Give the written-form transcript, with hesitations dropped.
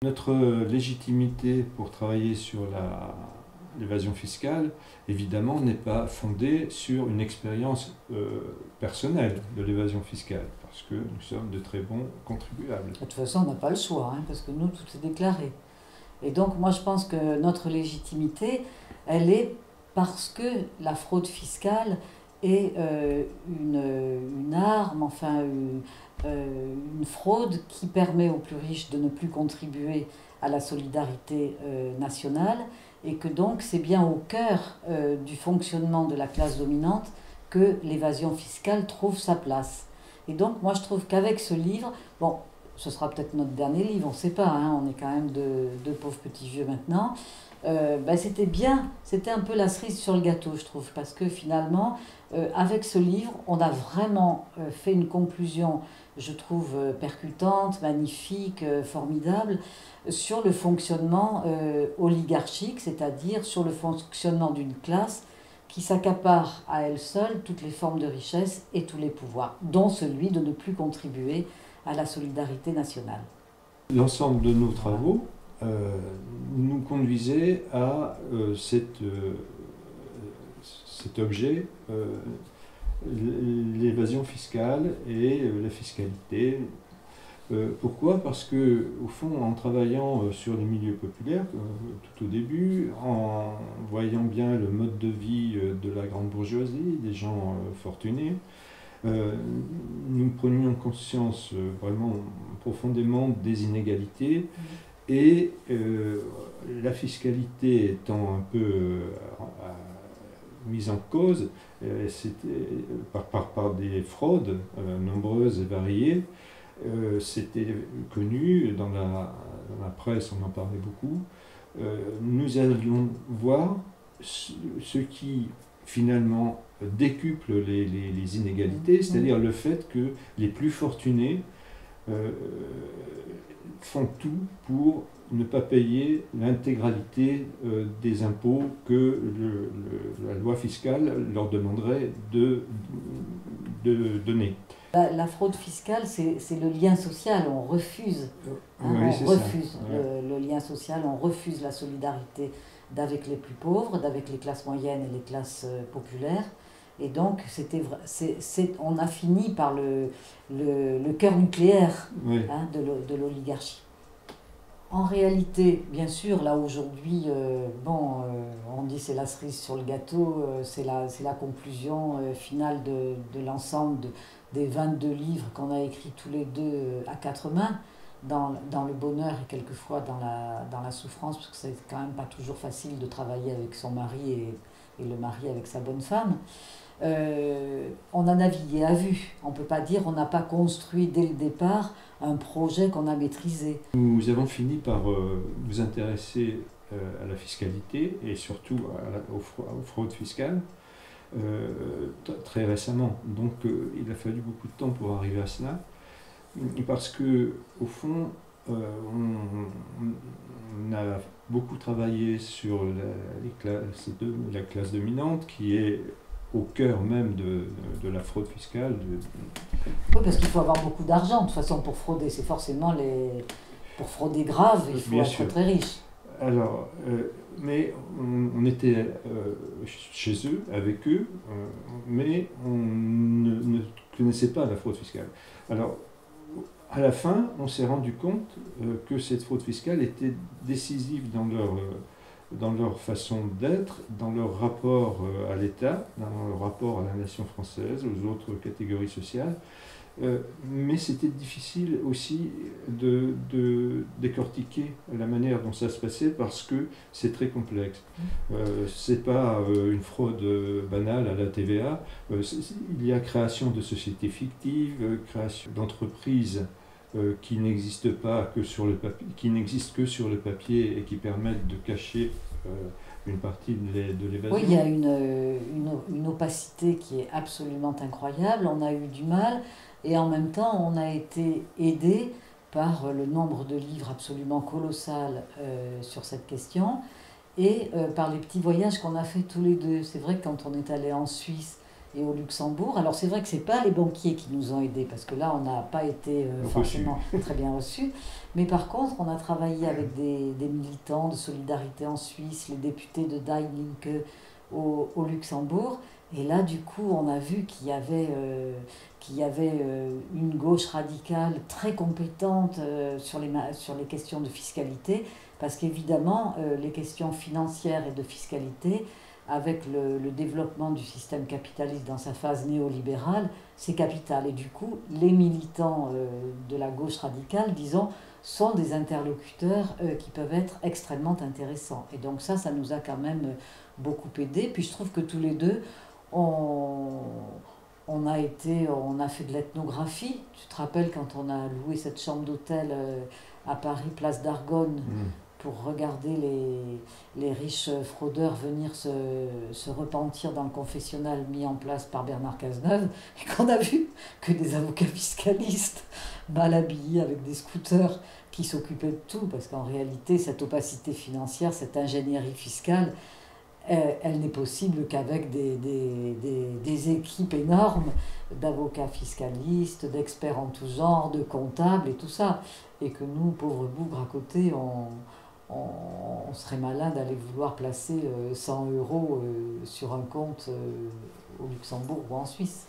Notre légitimité pour travailler sur l'évasion fiscale, évidemment, n'est pas fondée sur une expérience personnelle de l'évasion fiscale, parce que nous sommes de très bons contribuables. De toute façon, on n'a pas le choix, hein, parce que nous, tout est déclaré. Et donc, moi, je pense que notre légitimité, elle est parce que la fraude fiscale est une arme, enfin une fraude qui permet aux plus riches de ne plus contribuer à la solidarité nationale, et que donc c'est bien au cœur du fonctionnement de la classe dominante que l'évasion fiscale trouve sa place. Et donc moi je trouve qu'avec ce livre, bon, ce sera peut-être notre dernier livre, on ne sait pas, hein, on est quand même deux pauvres petits vieux maintenant, c'était bien, c'était un peu la cerise sur le gâteau, je trouve, parce que finalement, avec ce livre, on a vraiment fait une conclusion, je trouve, percutante, magnifique, formidable, sur le fonctionnement oligarchique, c'est-à-dire sur le fonctionnement d'une classe qui s'accapare à elle seule toutes les formes de richesse et tous les pouvoirs, dont celui de ne plus contribuer à la solidarité nationale. L'ensemble de nos travaux nous conduisait à cet objet, l'évasion fiscale et la fiscalité. Pourquoi? Parce que, au fond, en travaillant sur les milieux populaires, tout au début, en voyant bien le mode de vie de la grande bourgeoisie, des gens fortunés, nous prenions conscience vraiment profondément des inégalités, et la fiscalité étant un peu mise en cause par des fraudes nombreuses et variées. C'était connu, dans la presse on en parlait beaucoup. Nous allons voir ce qui finalement décuple les inégalités, c'est-à-dire le fait que les plus fortunés font tout pour ne pas payer l'intégralité des impôts que la loi fiscale leur demanderait de donner. La fraude fiscale, c'est le lien social, on refuse, hein, oui, on refuse ouais. le lien social, on refuse la solidarité d'avec les plus pauvres, d'avec les classes moyennes et les classes populaires. Et donc, on a fini par le cœur nucléaire, Oui. hein, de l'oligarchie. En réalité, bien sûr, là aujourd'hui, on dit c'est la cerise sur le gâteau, c'est la conclusion finale de l'ensemble des 22 livres qu'on a écrits tous les deux à quatre mains, dans le bonheur et quelquefois dans la souffrance, parce que c'est quand même pas toujours facile de travailler avec son mari et le mari avec sa bonne femme. On a navigué à vue. On ne peut pas dire on n'a pas construit dès le départ un projet qu'on a maîtrisé. Nous avons fini par nous intéresser à la fiscalité et surtout aux fraudes fiscales très récemment. Donc il a fallu beaucoup de temps pour arriver à cela, parce que au fond on a beaucoup travaillé sur la classe dominante, qui est au cœur même de la fraude fiscale. Oui, parce qu'il faut avoir beaucoup d'argent, de toute façon, pour frauder. C'est forcément pour frauder grave, il faut Bien être sûr. très riche. Alors, mais on était chez eux, avec eux, mais on ne connaissait pas la fraude fiscale. Alors, à la fin, on s'est rendu compte que cette fraude fiscale était décisive dans leur façon d'être, dans leur rapport à l'État, dans leur rapport à la nation française, aux autres catégories sociales. Mais c'était difficile aussi de décortiquer la manière dont ça se passait, parce que c'est très complexe. C'est pas une fraude banale à la TVA. Il y a création de sociétés fictives, création d'entreprises qui n'existent que sur le papier et qui permettent de cacher une partie de l'évasion. Oui, il y a une opacité qui est absolument incroyable. On a eu du mal, et en même temps, on a été aidé par le nombre de livres absolument colossal sur cette question, et par les petits voyages qu'on a fait tous les deux. C'est vrai que quand on est allé en Suisse et au Luxembourg. Alors c'est vrai que ce n'est pas les banquiers qui nous ont aidés, parce que là on n'a pas été forcément très bien reçus. Mais par contre, on a travaillé avec des militants de Solidarité en Suisse, les députés de Die Linke au Luxembourg. Et là, du coup, on a vu qu'il y avait une gauche radicale très compétente sur les questions de fiscalité, parce qu'évidemment, les questions financières et de fiscalité, avec le développement du système capitaliste dans sa phase néolibérale, c'est capital. Et du coup, les militants de la gauche radicale, disons, sont des interlocuteurs qui peuvent être extrêmement intéressants. Et donc ça nous a quand même beaucoup aidé. Puis je trouve que tous les deux, on, on a fait de l'ethnographie. Tu te rappelles quand on a loué cette chambre d'hôtel à Paris, place d'Argonne, pour regarder les riches fraudeurs venir se repentir dans le confessionnal mis en place par Bernard Cazeneuve, et qu'on a vu que des avocats fiscalistes mal habillés avec des scooters qui s'occupaient de tout, parce qu'en réalité, cette opacité financière, cette ingénierie fiscale, elle n'est possible qu'avec des équipes énormes d'avocats fiscalistes, d'experts en tout genre, de comptables et tout ça. Et que nous, pauvres bougres à côté, on serait malin d'aller vouloir placer 100 € sur un compte au Luxembourg ou en Suisse.